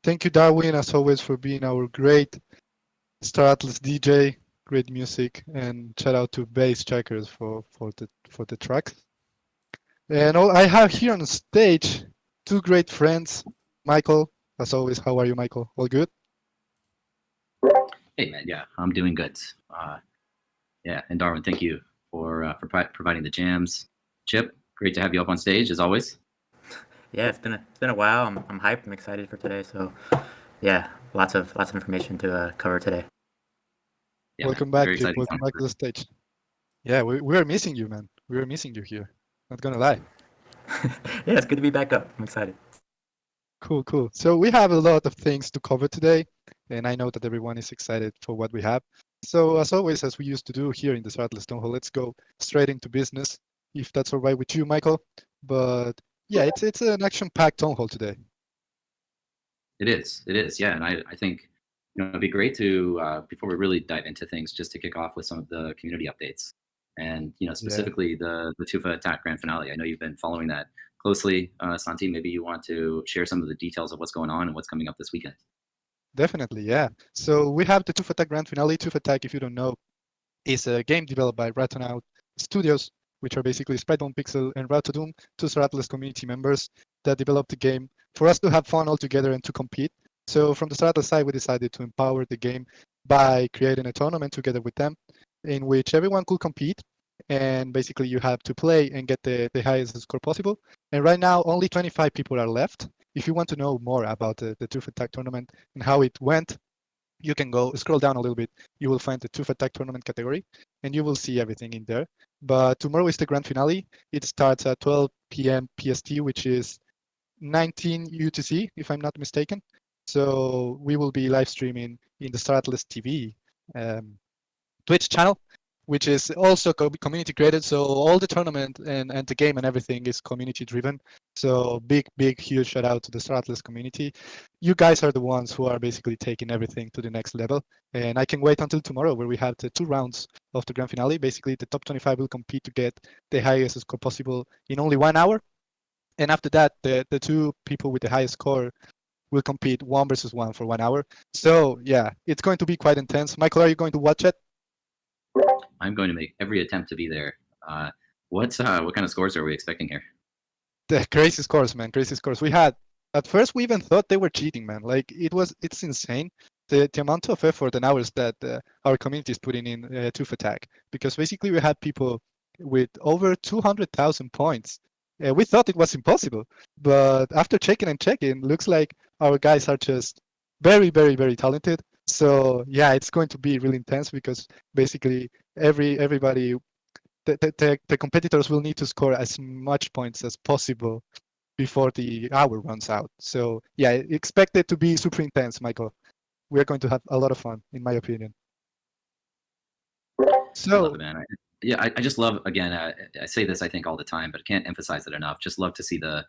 Thank you, Darwin, as always, for being our great Star Atlas DJ, great music, and shout out to Bass Checkers for the tracks. And I have here on stage two great friends, Michael. As always, how are you, Michael? All good? Hey man, yeah, I'm doing good. Yeah, and Darwin, thank you for providing the jams. Chip, great to have you up on stage as always. Yeah, it's been a while. I'm hyped. I'm excited for today. So, yeah, lots of information to cover today. Yeah, Welcome man, back, very Chip. exciting Welcome time. back to the stage. Yeah, we are missing you, man. We are missing you here. Not gonna lie. Yeah, it's good to be back up. I'm excited. Cool, cool. So we have a lot of things to cover today, and I know that everyone is excited for what we have. So as always, as we used to do here in the Atlas Townhall, let's go straight into business, if that's all right with you, Michael. But yeah, it's an action-packed Townhall today. It is, yeah, and I think it'd be great to before we really dive into things, just to kick off with some of the community updates, and Yeah, specifically the Tufa Attack Grand Finale. I know you've been following that closely, Santi. Maybe you want to share some of the details of what's going on and what's coming up this weekend. definitely, yeah. So we have the Tooth Attack Grand Finale. Tooth Attack, if you don't know, is a game developed by Out Studios, which are basically Sprite Pixel and Route to Doom, two Star Atlas community members that developed the game for us to have fun all together and to compete. So from the Star Atlas side, we decided to empower the game by creating a tournament together with them in which everyone could compete. And basically you have to play and get the highest score possible. And right now, only 25 people are left. If you want to know more about the Tooth Attack tournament and how it went, you can go scroll down a little bit. You will find the Tooth Attack tournament category, and you will see everything in there. But tomorrow is the grand finale. It starts at 12 p.m. PST, which is 19 UTC, if I'm not mistaken. So we will be live streaming in the Star Atlas TV Twitch channel, which is also community created. So all the tournament and the game and everything is community driven. So big, huge shout out to the Star Atlas community. You guys are the ones who are basically taking everything to the next level. And I can wait until tomorrow where we have the 2 rounds of the grand finale. Basically, the top 25 will compete to get the highest score possible in only 1 hour. And after that, the 2 people with the highest score will compete 1 versus 1 for 1 hour. So yeah, it's going to be quite intense. Michael, are you going to watch it? I'm going to make every attempt to be there. What kind of scores are we expecting here? The crazy scores, man, crazy scores. We had at first we even thought they were cheating, man. Like it's insane the amount of effort and hours that our community is putting in Tooth Attack, because basically we had people with over 200,000 points. We thought it was impossible, but after checking, looks like our guys are just very, very talented. So yeah, it's going to be really intense because basically everybody the competitors will need to score as much points as possible before the hour runs out. So yeah, expect it to be super intense, Michael. We are going to have a lot of fun, in my opinion. I love it, man. I just love, again, I say this I think all the time, but I can't emphasize it enough. Just love to see the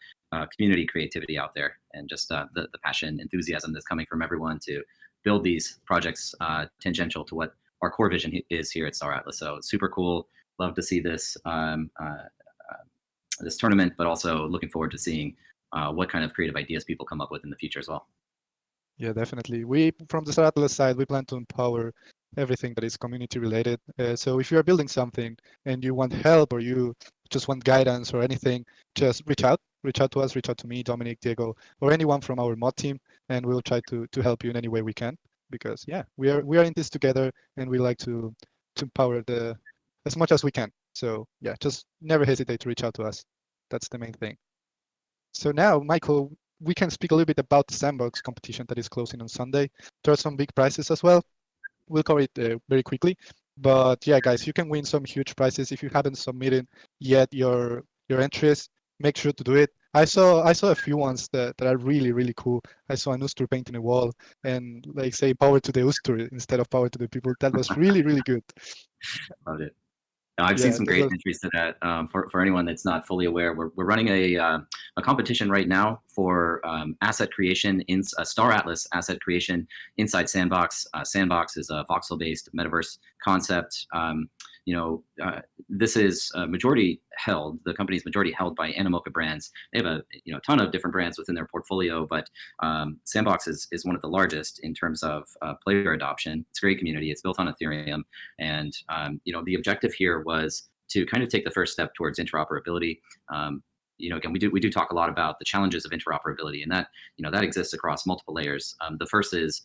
community creativity out there, and just the passion, enthusiasm that's coming from everyone to build these projects tangential to what our core vision is here at Star Atlas. So super cool. Love to see this this tournament, but also looking forward to seeing what kind of creative ideas people come up with in the future as well. Yeah, definitely. We, from the Star Atlas side, we plan to empower everything that is community related. So if you are building something and you want help or you just want guidance or anything, just reach out to us, reach out to me, Dominic, Diego, or anyone from our mod team, and we'll try to help you in any way we can. Because yeah, we are in this together, and we like to empower as much as we can. So yeah, just never hesitate to reach out to us. That's the main thing. So now, Michael, we can speak a little bit about the sandbox competition that is closing on Sunday. There are some big prizes as well. We'll cover it very quickly. But yeah, guys, you can win some huge prizes. If you haven't submitted yet your entries, make sure to do it. I saw a few ones that are really cool. I saw an Ustur painting a wall and like say power to the Ustur instead of power to the people. That was really good. Loved it. I've seen Yeah, some great entries to that. For anyone that's not fully aware, we're running a competition right now for asset creation in Star Atlas asset creation inside Sandbox. Sandbox is a voxel-based metaverse concept this is majority held. The company's majority held by Animoca Brands. They have a ton of different brands within their portfolio, but Sandbox is one of the largest in terms of player adoption. It's a great community. It's built on Ethereum, and the objective here was to kind of take the first step towards interoperability. Again, we do talk a lot about the challenges of interoperability, and that exists across multiple layers. The first is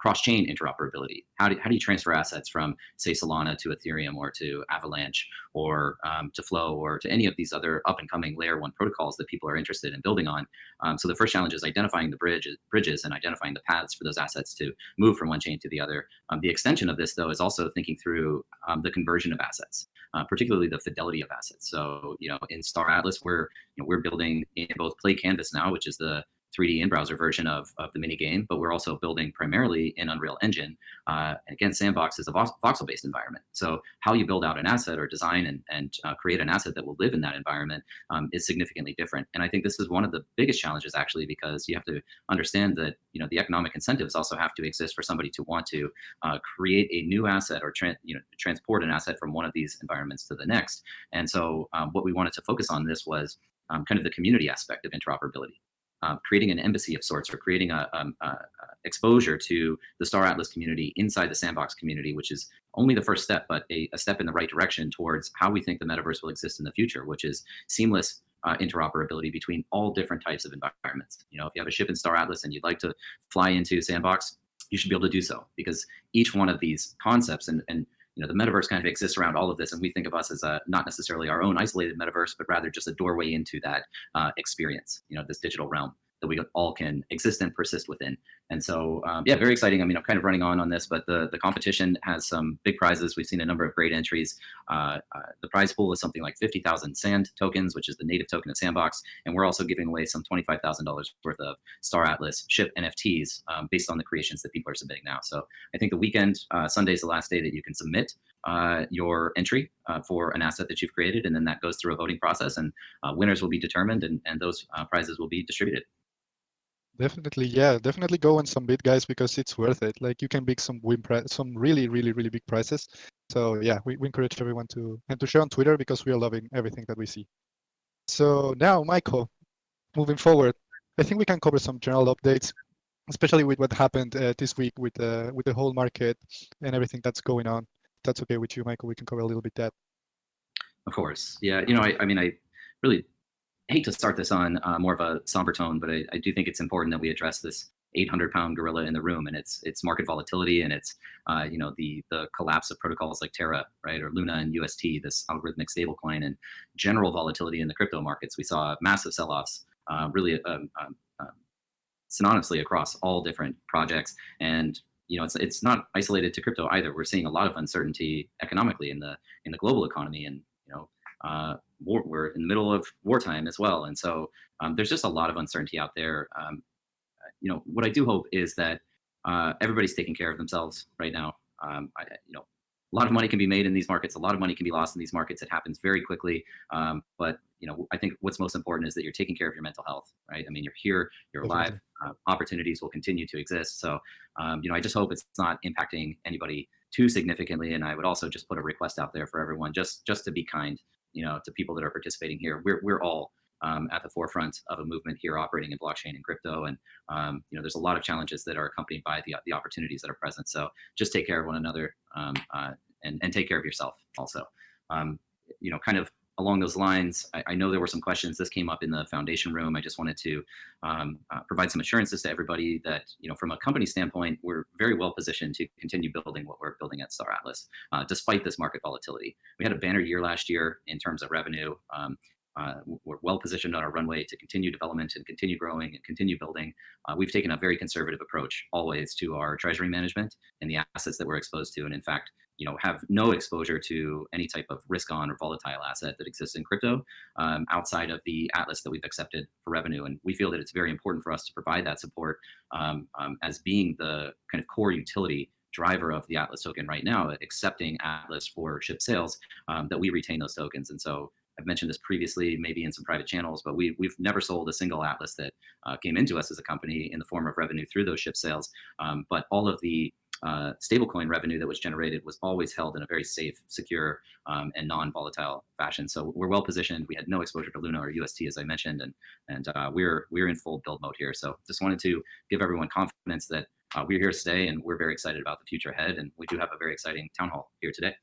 cross-chain interoperability. How do you transfer assets from, say, Solana to Ethereum, or to Avalanche, or to Flow, or to any of these other up-and-coming layer 1 protocols that people are interested in building on? So the first challenge is identifying the bridges and identifying the paths for those assets to move from one chain to the other. The extension of this, though, is also thinking through the conversion of assets, particularly the fidelity of assets. So in Star Atlas, we're building in both Play Canvas now, which is the 3D in-browser version of the mini game, but we're also building primarily in Unreal Engine. And again, Sandbox is a voxel-based environment. So how you build out an asset or design and create an asset that will live in that environment is significantly different. And I think this is one of the biggest challenges, actually, because you have to understand that the economic incentives also have to exist for somebody to want to create a new asset, or transport an asset from one of these environments to the next. And so what we wanted to focus on this was kind of the community aspect of interoperability. Creating an embassy of sorts, or creating a exposure to the Star Atlas community inside the Sandbox community, which is only the first step, but a step in the right direction towards how we think the metaverse will exist in the future, which is seamless interoperability between all different types of environments. If you have a ship in Star Atlas and you'd like to fly into Sandbox, you should be able to do so, because each one of these concepts and the metaverse kind of exists around all of this, and we think of us as not necessarily our own isolated metaverse, but rather just a doorway into that experience, this digital realm that we all can exist and persist within. And so, very exciting. I'm kind of running on this, but the competition has some big prizes. We've seen a number of great entries. The prize pool is something like 50,000 Sand tokens, which is the native token of Sandbox, and we're also giving away some $25,000 worth of Star Atlas ship NFTs based on the creations that people are submitting now. So I think the weekend, Sunday is the last day that you can submit your entry for an asset that you've created, and then that goes through a voting process, and winners will be determined, and those prizes will be distributed. Definitely, yeah, definitely go and submit, guys, because it's worth it. Like, you can pick some some really, really, really big prizes. So yeah, we encourage everyone to share on Twitter, because we are loving everything that we see. So now, Michael, moving forward, I think we can cover some general updates, especially with what happened this week with the whole market and everything that's going on. If that's okay with you, Michael, we can cover a little bit that. Of course, yeah. I really hate to start this on more of a somber tone, but I do think it's important that we address this 800-pound gorilla in the room, and it's market volatility, and it's the collapse of protocols like Terra, right, or Luna and UST, this algorithmic stablecoin, and general volatility in the crypto markets. We saw massive sell-offs, really synonymously across all different projects, and it's not isolated to crypto either. We're seeing a lot of uncertainty economically in the global economy, and we're in the middle of wartime as well, and so there's just a lot of uncertainty out there. What I do hope is that everybody's taking care of themselves right now. A lot of money can be made in these markets. A lot of money can be lost in these markets. It happens very quickly. But I think what's most important is that you're taking care of your mental health, right? I mean, you're here, you're alive. Opportunities will continue to exist. So, I just hope it's not impacting anybody too significantly. And I would also just put a request out there for everyone, just to be kind, to people that are participating here. We're all at the forefront of a movement here operating in blockchain and crypto. And, there's a lot of challenges that are accompanied by the opportunities that are present. So just take care of one another and take care of yourself also. Kind of along those lines, I know there were some questions. This came up in the foundation room. I just wanted to provide some assurances to everybody that, from a company standpoint, we're very well positioned to continue building what we're building at Star Atlas, despite this market volatility. We had a banner year last year in terms of revenue. We're well positioned on our runway to continue development and continue growing and continue building. We've taken a very conservative approach always to our treasury management and the assets that we're exposed to. And in fact, have no exposure to any type of risk on or volatile asset that exists in crypto outside of the Atlas that we've accepted for revenue. And we feel that it's very important for us to provide that support as being the kind of core utility driver of the Atlas token right now, accepting Atlas for ship sales, that we retain those tokens. And so I've mentioned this previously, maybe in some private channels, but we've never sold a single Atlas that came into us as a company in the form of revenue through those ship sales. But all of the stablecoin revenue that was generated was always held in a very safe, secure, and non-volatile fashion. So we're well positioned. We had no exposure to Luna or UST, as I mentioned, and we're in full build mode here. So just wanted to give everyone confidence that we're here to stay, and we're very excited about the future ahead. And we do have a very exciting town hall here today.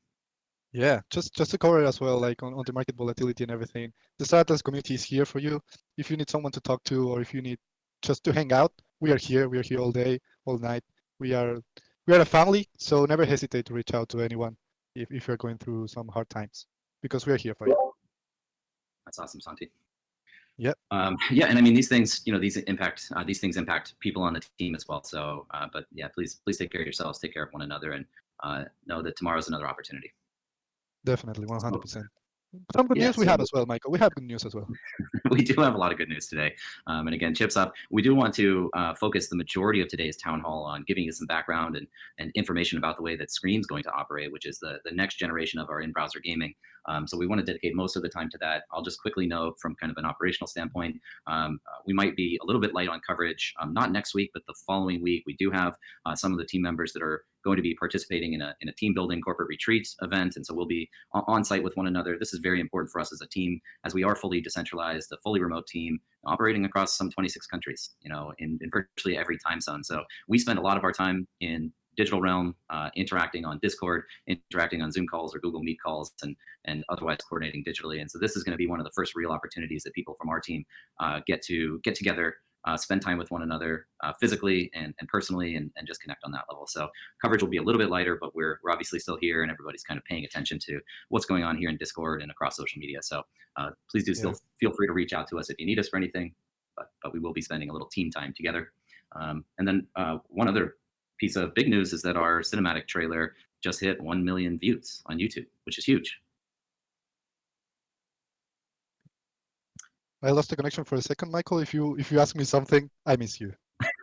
Yeah, just to cover it as well, like on the market volatility and everything. The Stratas community is here for you. If you need someone to talk to, or if you need just to hang out, we are here. We are here all day, all night. We are a family, so never hesitate to reach out to anyone if you're going through some hard times, because we are here for you. That's awesome, Santi. Yep. Yeah, and I mean these things, these things impact people on the team as well. So, but yeah, please take care of yourselves, take care of one another, and know that tomorrow's another opportunity. Definitely, 100%. Some good news we have as well, Michael. We have good news as well. We do have a lot of good news today. And again, chips up. We do want to focus the majority of today's town hall on giving you some background and information about the way that Scream's going to operate, which is the next generation of our in-browser gaming. So we want to dedicate most of the time to that. I'll just quickly note from kind of an operational standpoint, we might be a little bit light on coverage, not next week, but the following week. We do have some of the team members that are going to be participating in a team building corporate retreat event. And so we'll be on site with one another. This is very important for us as a team, as we are fully decentralized, a fully remote team operating across some 26 countries, in virtually every time zone. So we spend a lot of our time in digital realm, interacting on Discord, interacting on Zoom calls or Google Meet calls, and otherwise coordinating digitally. And so this is going to be one of the first real opportunities that people from our team get together, spend time with one another physically and personally, and just connect on that level. So coverage will be a little bit lighter, but we're obviously still here, and everybody's kind of paying attention to what's going on here in Discord and across social media. So please do still feel free to reach out to us if you need us for anything, but we will be spending a little team time together. And then one other piece of big news is that our cinematic trailer just hit 1 million views on YouTube, which is huge. I lost the connection for a second, Michael. If you ask me something, I miss you.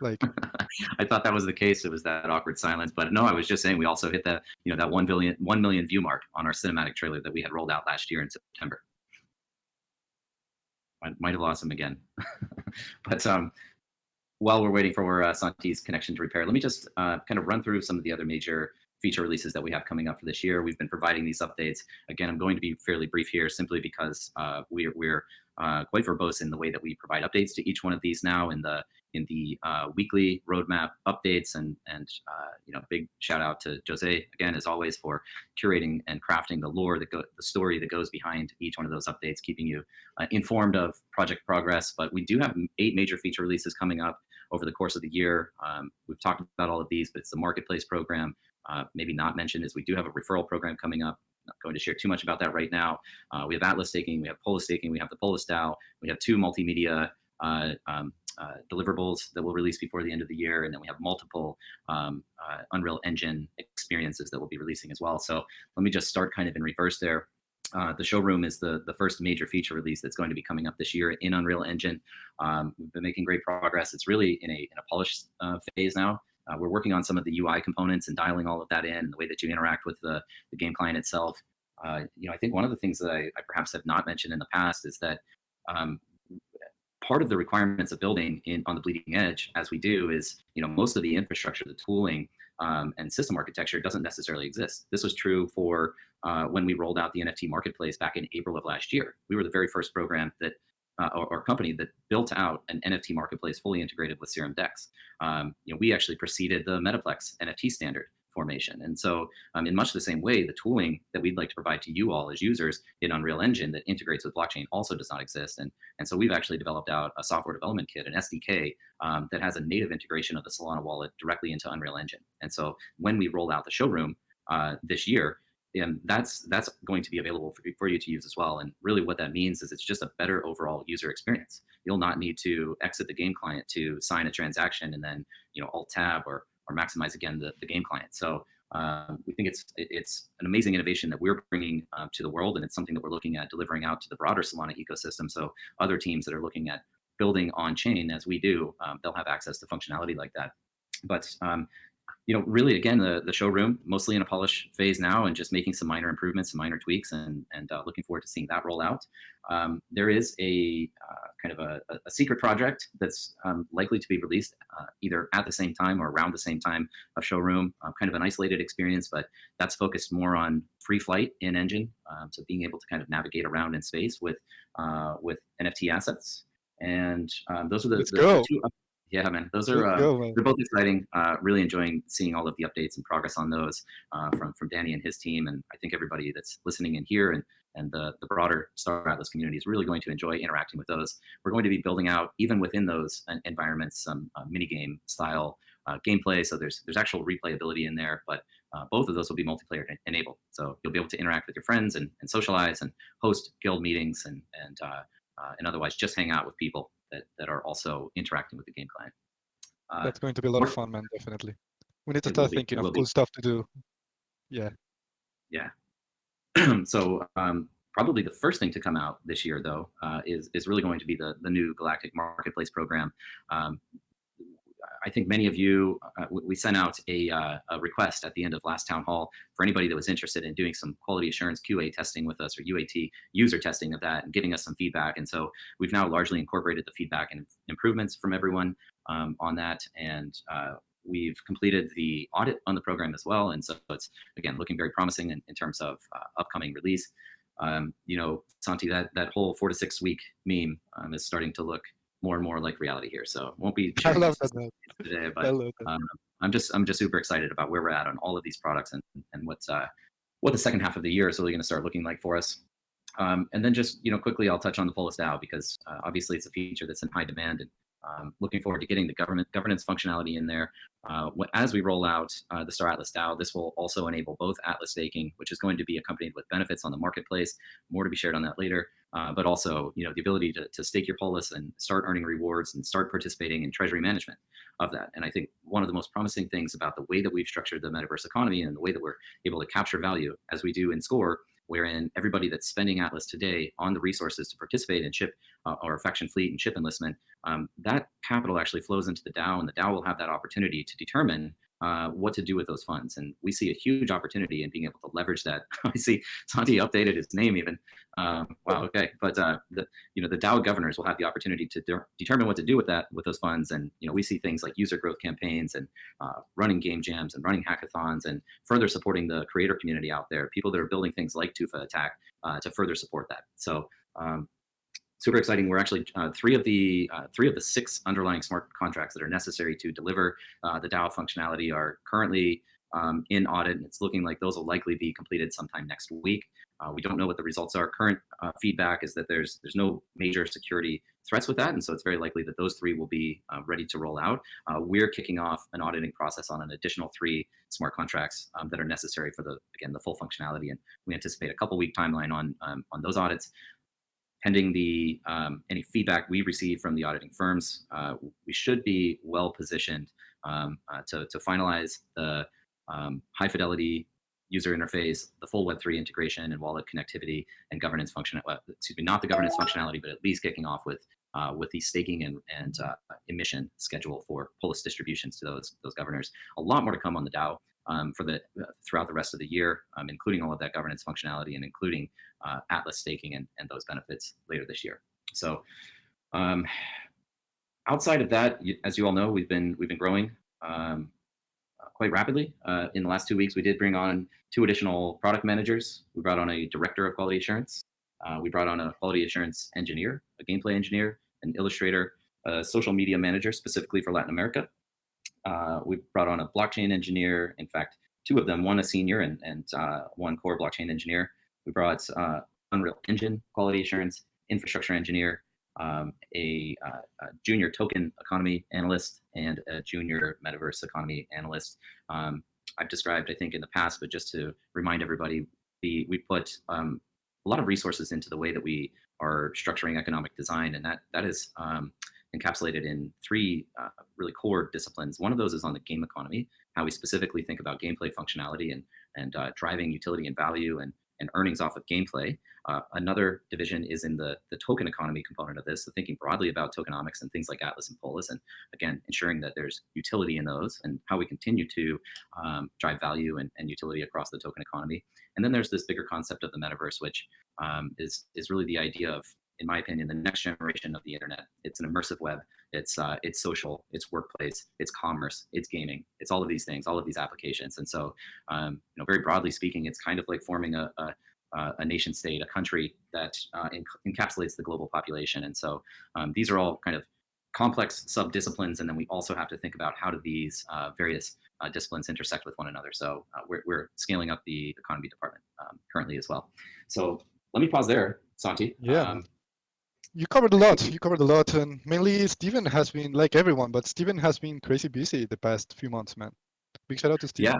Like I thought that was the case. It was that awkward silence, but no, I was just saying we also hit that that 1 million view mark on our cinematic trailer that we had rolled out last year in September. I might have lost him again, but while we're waiting for Santi's connection to repair, let me just kind of run through some of the other major feature releases that we have coming up for this year. We've been providing these updates. Again, I'm going to be fairly brief here simply because we're quite verbose in the way that we provide updates to each one of these now in the weekly roadmap updates, and big shout out to Jose again, as always, for curating and crafting the lore the story that goes behind each one of those updates, keeping you informed of project progress. But we do have 8 major feature releases coming up over the course of the year. We've talked about all of these, but it's the marketplace program. Maybe not mentioned is we do have a referral program coming up. Not going to share too much about that right now. We have Atlas staking, we have Polis staking, we have the Polis DAO, we have 2 multimedia deliverables that we'll release before the end of the year, and then we have multiple Unreal Engine experiences that we'll be releasing as well. So let me just start kind of in reverse there. The Showroom is the first major feature release that's going to be coming up this year in Unreal Engine. We've been making great progress. It's really in a polished phase now. We're working on some of the UI components and dialing all of that in, and the way that you interact with the game client itself. I think one of the things that I perhaps have not mentioned in the past is that part of the requirements of building on the bleeding edge, as we do, is most of the infrastructure, the tooling, and system architecture doesn't necessarily exist. This was true for when we rolled out the NFT marketplace back in April of last year. We were the very first program that or company that built out an NFT marketplace fully integrated with Serum DEX. We actually preceded the Metaplex NFT standard formation. And so in much the same way, the tooling that we'd like to provide to you all as users in Unreal Engine that integrates with blockchain also does not exist. And so we've actually developed out a software development kit, an SDK, that has a native integration of the Solana wallet directly into Unreal Engine. And so when we roll out the Showroom this year, and that's going to be available for you to use as well. And really what that means is it's just a better overall user experience. You'll not need to exit the game client to sign a transaction and then Alt-Tab or maximize again the game client. So we think it's an amazing innovation that we're bringing to the world, and it's something that we're looking at delivering out to the broader Solana ecosystem. So other teams that are looking at building on chain as we do, they'll have access to functionality like that. But really, again, the showroom mostly in a polish phase now, and just making some minor improvements, some minor tweaks, and looking forward to seeing that roll out. There is a kind of a secret project that's likely to be released either at the same time or around the same time of showroom. Kind of an isolated experience, but that's focused more on free flight in engine, so being able to kind of navigate around in space with NFT assets. And those are the two. Yeah, man, those are they're both exciting. Really enjoying seeing all of the updates and progress on those from Danny and his team, and I think everybody that's listening in here and the broader Star Atlas community is really going to enjoy interacting with those. We're going to be building out, even within those environments, some mini game style gameplay. So there's actual replayability in there, but both of those will be multiplayer enabled. So you'll be able to interact with your friends and socialize and host guild meetings and otherwise just hang out with people that are also interacting with the game client. That's going to be a lot of fun, man, definitely. We need to start thinking of cool stuff to do. Yeah. Yeah. So probably the first thing to come out this year, though, is really going to be the new Galactic Marketplace program. I think many of you, we sent out a request at the end of last town hall for anybody that was interested in doing some quality assurance QA testing with us, or UAT user testing of that, and giving us some feedback. And so we've now largely incorporated the feedback and improvements from everyone on that. And we've completed the audit on the program as well. And so it's, again, looking very promising in terms of upcoming release. Santi, that whole 4 to 6 week meme is starting to look more and more like reality here. So won't be sharing this today, but I'm just super excited about where we're at on all of these products and what the second half of the year is really going to start looking like for us. And then just quickly, I'll touch on the Polis DAO because obviously it's a feature that's in high demand, and looking forward to getting the governance functionality in there. As we roll out the Star Atlas DAO, this will also enable both Atlas staking, which is going to be accompanied with benefits on the marketplace. More to be shared on that later. But also, the ability to stake your Polis and start earning rewards and start participating in treasury management of that. And I think one of the most promising things about the way that we've structured the metaverse economy and the way that we're able to capture value, as we do in Score, wherein everybody that's spending Atlas today on the resources to participate in ship or faction fleet and ship enlistment, that capital actually flows into the DAO, and the DAO will have that opportunity to determine what to do with those funds. And we see a huge opportunity in being able to leverage that. I see Santi updated his name even. Wow, okay. But the DAO governors will have the opportunity to determine what to do with those funds. And we see things like user growth campaigns and running game jams and running hackathons and further supporting the creator community out there, people that are building things like Tufa Attack to further support that. So super exciting. We're actually three of the 6 underlying smart contracts that are necessary to deliver the DAO functionality are currently in audit, and it's looking like those will likely be completed sometime next week. We don't know what the results are. Current feedback is that there's no major security threats with that, and so it's very likely that those 3 will be ready to roll out. We're kicking off an auditing process on an additional 3 smart contracts that are necessary for the full functionality, and we anticipate a couple-week timeline on those audits. Pending the any feedback we receive from the auditing firms, we should be well positioned to finalize the high fidelity user interface, the full Web3 integration and wallet connectivity and governance function. Not the governance functionality, but at least kicking off with the staking and emission schedule for Polis distributions to those governors. A lot more to come on the DAO throughout the rest of the year, including all of that governance functionality and including Atlas staking and those benefits later this year. So outside of that, as you all know, we've been growing quite rapidly. In the last 2 weeks, we did bring on 2 additional product managers. We brought on a director of quality assurance. We brought on a quality assurance engineer, a gameplay engineer, an illustrator, a social media manager specifically for Latin America. We brought on a blockchain engineer. In fact, 2 of them, one a senior and 1 core blockchain engineer. We brought Unreal Engine quality assurance, infrastructure engineer, a junior token economy analyst, and a junior metaverse economy analyst. I've described, I think, in the past, but just to remind everybody, we put a lot of resources into the way that we are structuring economic design, and that is encapsulated in 3 really core disciplines. One of those is on the game economy, how we specifically think about gameplay functionality and driving utility and value and and earnings off of gameplay. Another division is in the token economy component of this, so thinking broadly about tokenomics and things like Atlas and Polis, and again, ensuring that there's utility in those and how we continue to drive value and utility across the token economy. And then there's this bigger concept of the metaverse, which is really the idea of, in my opinion, the next generation of the internet. It's an immersive web. It's social, it's workplace, it's commerce, it's gaming, it's all of these things, all of these applications. And so, very broadly speaking, it's kind of like forming a nation state, a country that encapsulates the global population. And so these are all kind of complex sub-disciplines, and then we also have to think about how do these various disciplines intersect with one another. So we're scaling up the economy department currently as well. So let me pause there, Santi. Yeah. You covered a lot. You covered a lot, and mainly Steven has been, like everyone, but Steven has been crazy busy the past few months, man. Big shout out to Steven.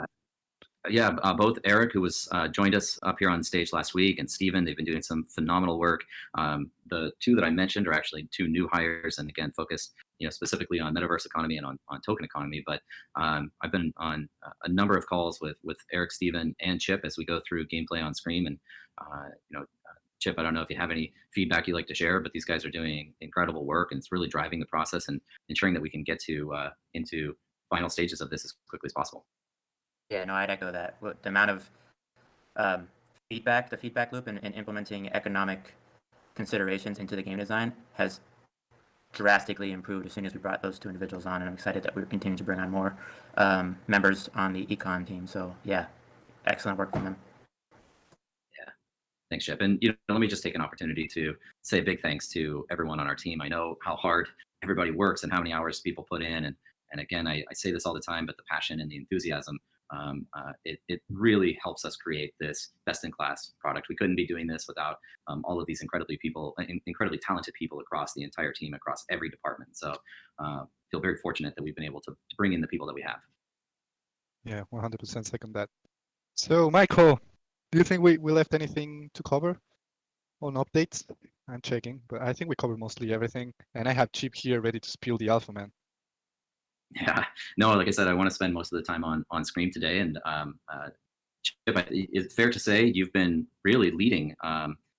Yeah, both Eric, who was joined us up here on stage last week, and Steven, they've been doing some phenomenal work. The two that I mentioned are actually two new hires, and again, focused specifically on metaverse economy and on token economy. But I've been on a number of calls with Eric, Steven, and Chip as we go through gameplay on Scream. And Chip, I don't know if you have any feedback you'd like to share, but these guys are doing incredible work, and it's really driving the process and ensuring that we can get to into final stages of this as quickly as possible. Yeah, no, I'd echo that. The amount of feedback, the feedback loop, and implementing economic considerations into the game design has drastically improved as soon as we brought those two individuals on, and I'm excited that we're continuing to bring on more members on the econ team. So yeah, excellent work from them. Thanks, Chip. And let me just take an opportunity to say a big thanks to everyone on our team. I know how hard everybody works and how many hours people put in. And again, I say this all the time, but the passion and the enthusiasm, it really helps us create this best-in-class product. We couldn't be doing this without all of these incredibly talented people across the entire team, across every department. So feel very fortunate that we've been able to bring in the people that we have. Yeah, 100% second that. So, Michael, do you think we left anything to cover on updates? I'm checking, but I think we covered mostly everything. And I have Chip here ready to spill the alpha, man. Yeah, no, like I said, I want to spend most of the time on Scream today. And Chip, it's fair to say you've been really leading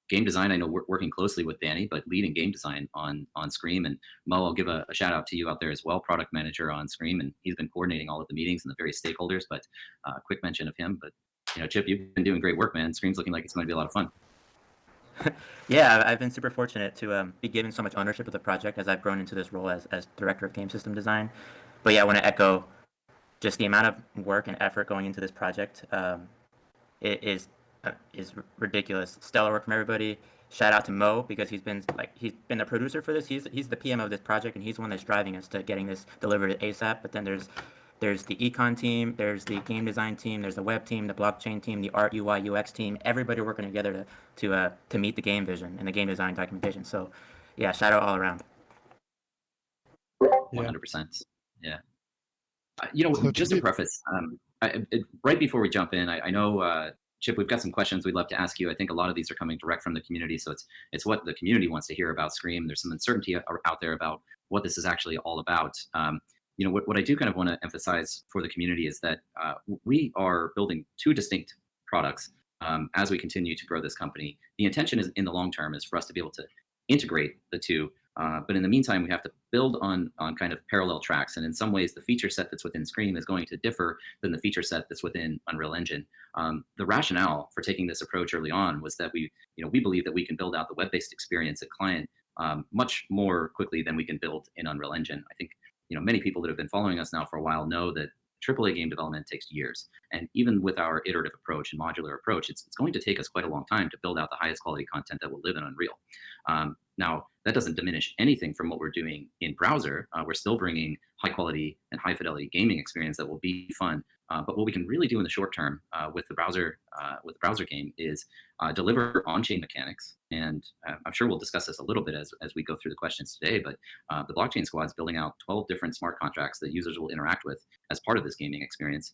game design. I know we're working closely with Danny, but leading game design on Scream. And Mo, I'll give a shout out to you out there as well, product manager on Scream. And he's been coordinating all of the meetings and the various stakeholders, but quick mention of him. But Chip, you've been doing great work, man. Scream's looking like it's going to be a lot of fun. Yeah, I've been super fortunate to be given so much ownership of the project as I've grown into this role as director of game system design. But yeah, I want to echo just the amount of work and effort going into this project. It is ridiculous. Stellar work from everybody. Shout out to Mo, because he's been the producer for this. He's the PM of this project, and he's the one that's driving us to getting this delivered ASAP. But then there's the econ team, there's the game design team, there's the web team, the blockchain team, the art, UI, UX team, everybody working together to meet the game vision and the game design documentation. So yeah, shout out all around. 100%. Yeah. Just to preface, right before we jump in, I know, Chip, we've got some questions we'd love to ask you. I think a lot of these are coming direct from the community, so it's what the community wants to hear about Scream. There's some uncertainty out there about what this is actually all about. What I do kind of want to emphasize for the community is that we are building two distinct products as we continue to grow this company. The intention is, in the long term, is for us to be able to integrate the two. But in the meantime, we have to build on kind of parallel tracks. And in some ways, the feature set that's within Scream is going to differ than the feature set that's within Unreal Engine. The rationale for taking this approach early on was that we believe that we can build out the web-based experience at client much more quickly than we can build in Unreal Engine. I think many people that have been following us now for a while know that AAA game development takes years. And even with our iterative approach and modular approach, it's going to take us quite a long time to build out the highest quality content that will live in Unreal. Now, that doesn't diminish anything from what we're doing in browser. We're still bringing high quality and high fidelity gaming experience that will be fun. But what we can really do in the short term with the browser game is deliver on-chain mechanics. And I'm sure we'll discuss this a little bit as we go through the questions today. But the blockchain squad's building out 12 different smart contracts that users will interact with as part of this gaming experience.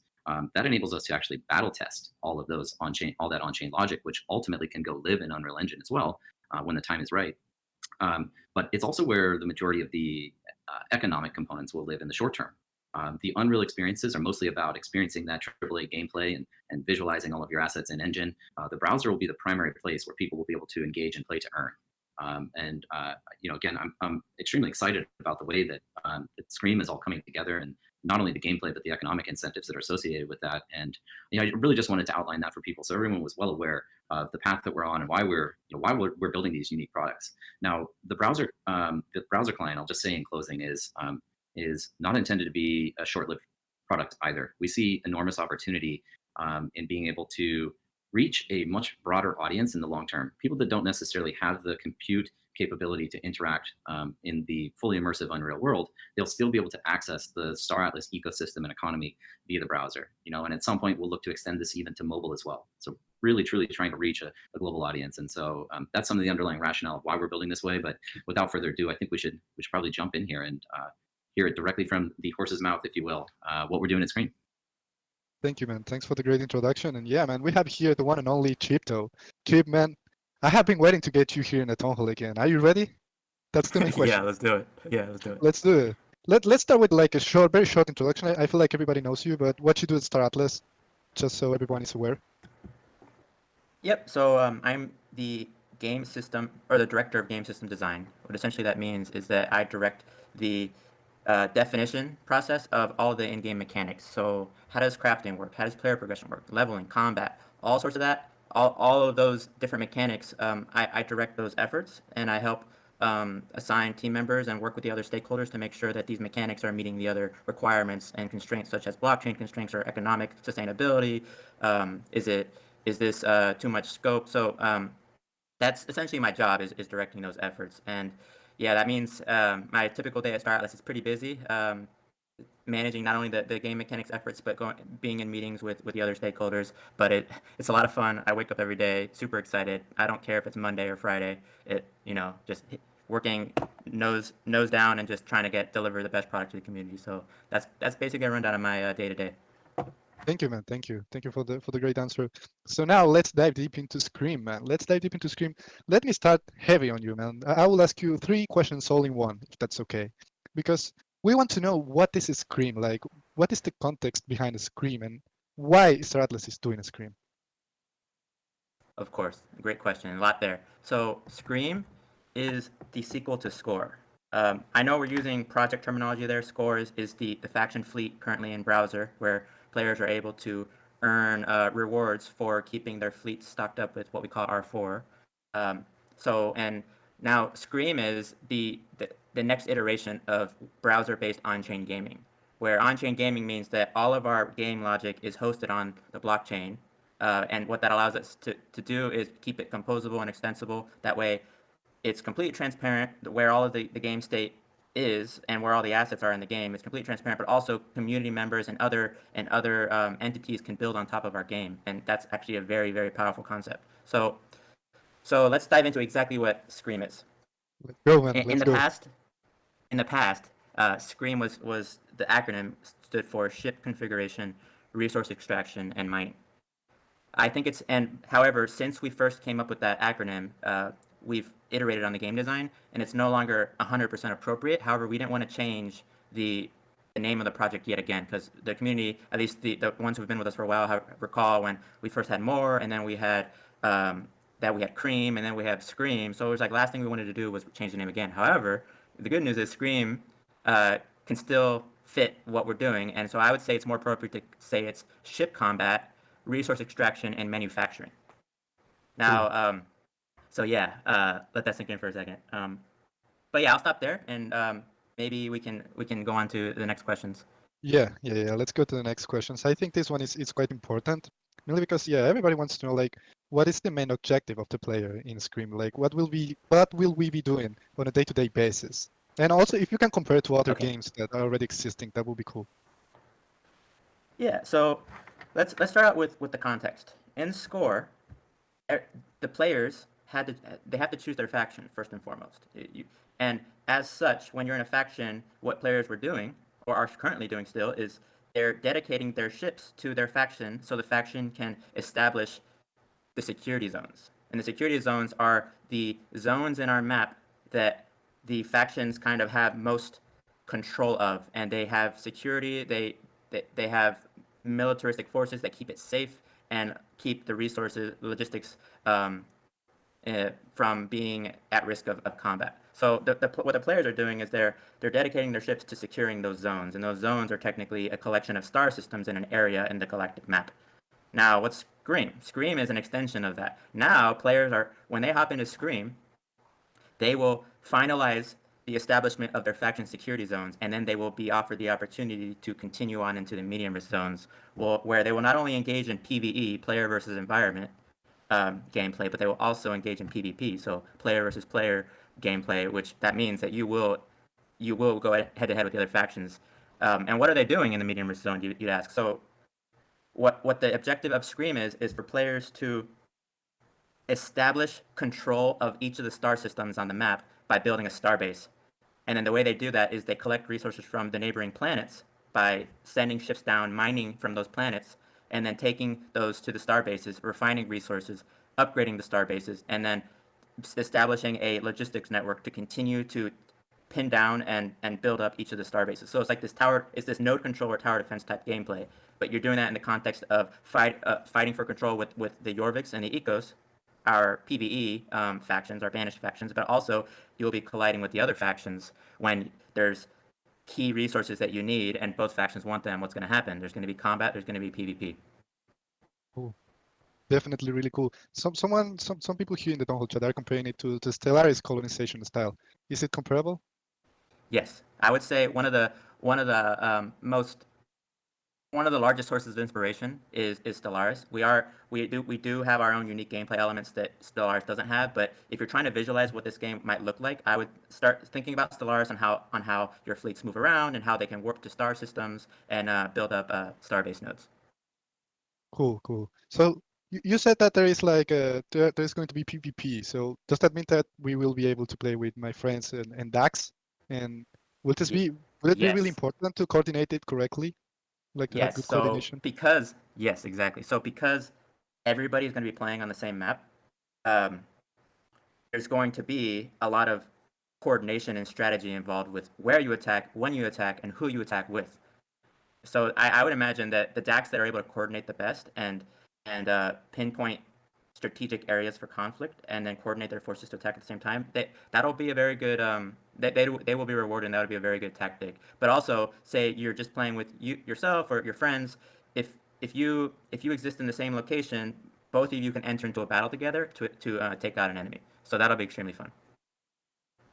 That enables us to actually battle test all of those all that on-chain logic, which ultimately can go live in Unreal Engine as well when the time is right. But it's also where the majority of the economic components will live in the short term. The Unreal experiences are mostly about experiencing that AAA gameplay and visualizing all of your assets in engine. The browser will be the primary place where people will be able to engage and play to earn. Again, I'm extremely excited about the way that Scream is all coming together, and not only the gameplay but the economic incentives that are associated with that. And I really just wanted to outline that for people so everyone was well aware of the path that we're on and why we're building these unique products. Now, the browser client, I'll just say in closing, is not intended to be a short-lived product either. We see enormous opportunity in being able to reach a much broader audience in the long term. People that don't necessarily have the compute capability to interact in the fully immersive Unreal world, they'll still be able to access the Star Atlas ecosystem and economy via the browser. And at some point we'll look to extend this even to mobile as well. So really, truly trying to reach a global audience. And so that's some of the underlying rationale of why we're building this way. But without further ado, I think we should probably jump in here and hear it directly from the horse's mouth, if you will, what we're doing at Scream. Thank you, man. Thanks for the great introduction. And yeah, man, we have here the one and only Chip, though. Chip, man, I have been waiting to get you here in the Townhall again. Are you ready? That's the main question. Yeah, let's do it. Let's do it. Let's start with like a very short introduction. I feel like everybody knows you, but what you do at Star Atlas, just so everyone is aware. Yep. So I'm the game system, or the director of game system design. What essentially that means is that I direct the definition process of all the in-game mechanics. So how does crafting work? How does player progression work? Leveling, combat, all sorts of that. All of those different mechanics, I direct those efforts, and I help assign team members and work with the other stakeholders to make sure that these mechanics are meeting the other requirements and constraints, such as blockchain constraints or economic sustainability. Is this too much scope? So that's essentially my job, is directing those efforts. And yeah, that means my typical day at Star Atlas is pretty busy, managing not only the game mechanics efforts, but being in meetings with the other stakeholders. But it's a lot of fun. I wake up every day super excited. I don't care if it's Monday or Friday. Just working nose down and just trying to deliver the best product to the community. So that's basically a rundown of my day to day. Thank you, man. Thank you for the great answer. So now let's dive deep into Scream, man. Let's dive deep into Scream. Let me start heavy on you, man. I will ask you 3 questions all in one, if that's okay, because we want to know what is a Scream, like what is the context behind a Scream, and why Star Atlas is doing a Scream. Of course, great question. A lot there. So Scream is the sequel to Score. I know we're using project terminology there. Score is the faction fleet currently in browser, where players are able to earn rewards for keeping their fleet stocked up with what we call R4. And now Scream is the next iteration of browser-based on-chain gaming, where on-chain gaming means that all of our game logic is hosted on the blockchain. And what that allows us to do is keep it composable and extensible. That way, it's completely transparent where all of the game state is and where all the assets are in the game. It's completely transparent, but also community members and other entities can build on top of our game, and that's actually a very, very powerful concept. So let's dive into exactly what Scream is. Let's go, man. In the past, Scream was the acronym stood for Ship Configuration, Resource Extraction, and Mining. I think however, since we first came up with that acronym, we've iterated on the game design, and it's no longer 100% appropriate. However, we didn't want to change the name of the project yet again, because the community, at least the ones who've been with us for a while, recall when we first had More, and then we had Cream, and then we had Scream. So it was like last thing we wanted to do was change the name again. However, the good news is Scream can still fit what we're doing, and so I would say it's more appropriate to say it's ship combat, resource extraction, and manufacturing. Now, let that sink in for a second. But yeah, I'll stop there, and maybe we can go on to the next questions. Yeah. Let's go to the next questions. I think this one is quite important, mainly because everybody wants to know like what is the main objective of the player in Scream? Like what will we be doing on a day-to-day basis? And also, if you can compare it to other games that are already existing, that would be cool. Yeah. So let's start out with the context. In Score, the players have to choose their faction first and foremost. And as such, when you're in a faction, what players were doing, or are currently doing still, is they're dedicating their ships to their faction so the faction can establish the security zones. And the security zones are the zones in our map that the factions kind of have most control of, and they have security. They have militaristic forces that keep it safe and keep the resources, logistics, from being at risk of combat. So what the players are doing is they're dedicating their ships to securing those zones, and those zones are technically a collection of star systems in an area in the galactic map. Now, what's Scream? Scream is an extension of that. Now, players are, when they hop into Scream, they will finalize the establishment of their faction security zones, and then they will be offered the opportunity to continue on into the medium risk zones, where they will not only engage in PvE, player versus environment, gameplay, but they will also engage in PvP, so player versus player gameplay, which that means that you will go head to head with the other factions. And what are they doing in the medium risk zone? You'd ask. So what the objective of Scream is for players to establish control of each of the star systems on the map by building a starbase. And then the way they do that is they collect resources from the neighboring planets by sending ships down, mining from those planets, and then taking those to the star bases, refining resources, upgrading the star bases, and then establishing a logistics network to continue to pin down and build up each of the star bases. So it's like this node control or tower defense type gameplay, but you're doing that in the context of fighting for control with the Jorviks and the Ecos, our PvE factions, our banished factions, but also you'll be colliding with the other factions when there's key resources that you need and both factions want them. What's going to happen? There's going to be combat, there's going to be PvP. Cool. Definitely really cool. Some people here in the Townhall chat are comparing it to the Stellaris colonization style. Is it comparable? Yes, I would say one of the largest sources of inspiration is Stellaris. We do have our own unique gameplay elements that Stellaris doesn't have, but if you're trying to visualize what this game might look like, I would start thinking about Stellaris on how your fleets move around and how they can warp to star systems and build up starbase nodes. Cool. So you said that there is like there's going to be PvP. So does that mean that we will be able to play with my friends and DAX? And will it be really important to coordinate it correctly? Like to have good coordination? Yes, exactly. So because everybody's going to be playing on the same map, there's going to be a lot of coordination and strategy involved with where you attack, when you attack, and who you attack with. So I would imagine that the DAX that are able to coordinate the best and pinpoint strategic areas for conflict and then coordinate their forces to attack at the same time, that'll be a very good they will be rewarded, and that would be a very good tactic. But also, say you're just playing with yourself or your friends, if you exist in the same location, both of you can enter into a battle together to take out an enemy. So that'll be extremely fun.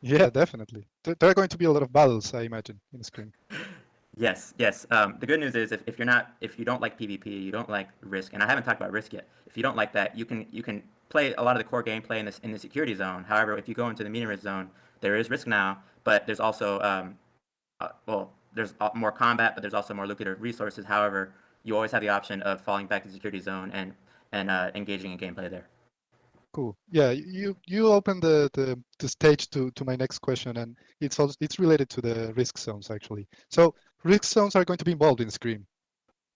Yeah, definitely. There are going to be a lot of battles, I imagine, in the screen. Yes. The good news is if you don't like PvP, you don't like Risk, and I haven't talked about Risk yet. If you don't like that, you can play a lot of the core gameplay in the security zone. However, if you go into the medium risk zone, there is Risk now, but there's also there's more combat, but there's also more lucrative resources. However, you always have the option of falling back to the security zone and engaging in gameplay there. Cool. Yeah, you opened the stage to my next question, and it's related to the risk zones actually. So risk zones are going to be involved in Scream,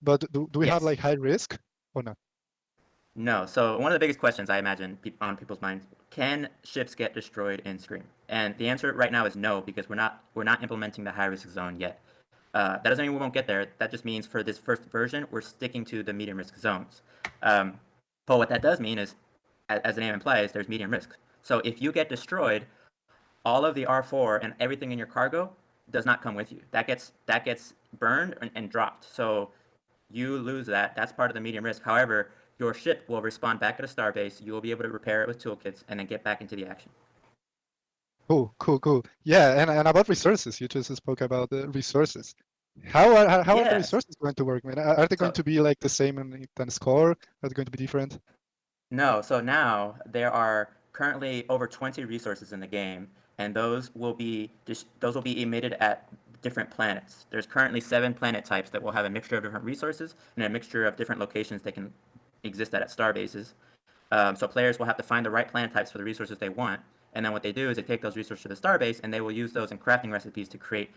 but do we have like high risk or not? No. So one of the biggest questions I imagine on people's minds: can ships get destroyed in Scream? And the answer right now is no, because we're not implementing the high risk zone yet. That doesn't mean we won't get there. That just means for this first version, we're sticking to the medium risk zones. But what that does mean is, as the name implies, there's medium risk. So if you get destroyed, all of the R4 and everything in your cargo does not come with you. That gets burned and dropped. So you lose that. That's part of the medium risk. However, your ship will respawn back at a starbase. You will be able to repair it with toolkits and then get back into the action. Cool. Yeah, and about resources, you just spoke about the resources. How are the resources going to work, man? Are they going to be like the same in score? Are they going to be different? No. So now there are currently over 20 resources in the game, and those will be emitted at different planets. There's currently 7 planet types that will have a mixture of different resources and a mixture of different locations they can exist at starbases. So players will have to find the right planet types for the resources they want, and then what they do is they take those resources to the starbase, and they will use those in crafting recipes to create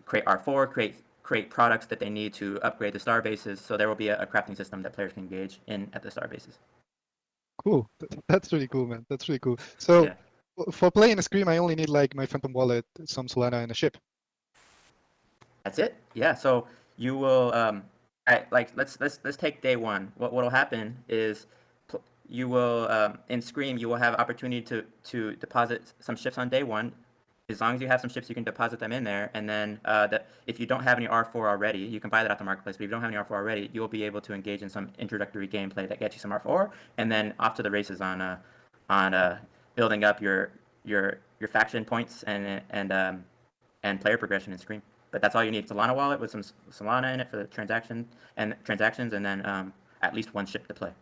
R4, create products that they need to upgrade the starbases. So there will be a crafting system that players can engage in at the starbases. Cool. That's really cool, man. That's really cool. So for playing a Scream, I only need like my Phantom Wallet, some Solana, and a ship. That's it. Yeah. So you will like let's take day one. What'll happen is you will in Scream you will have opportunity to deposit some ships on day one. As long as you have some ships, you can deposit them in there, and then if you don't have any R4 already, you can buy that at the marketplace. But if you don't have any R4 already, you will be able to engage in some introductory gameplay that gets you some R4, and then off to the races on building up your faction points and player progression in Scream. But that's all you need. Solana wallet with some Solana in it for the transactions, and then at least one ship to play.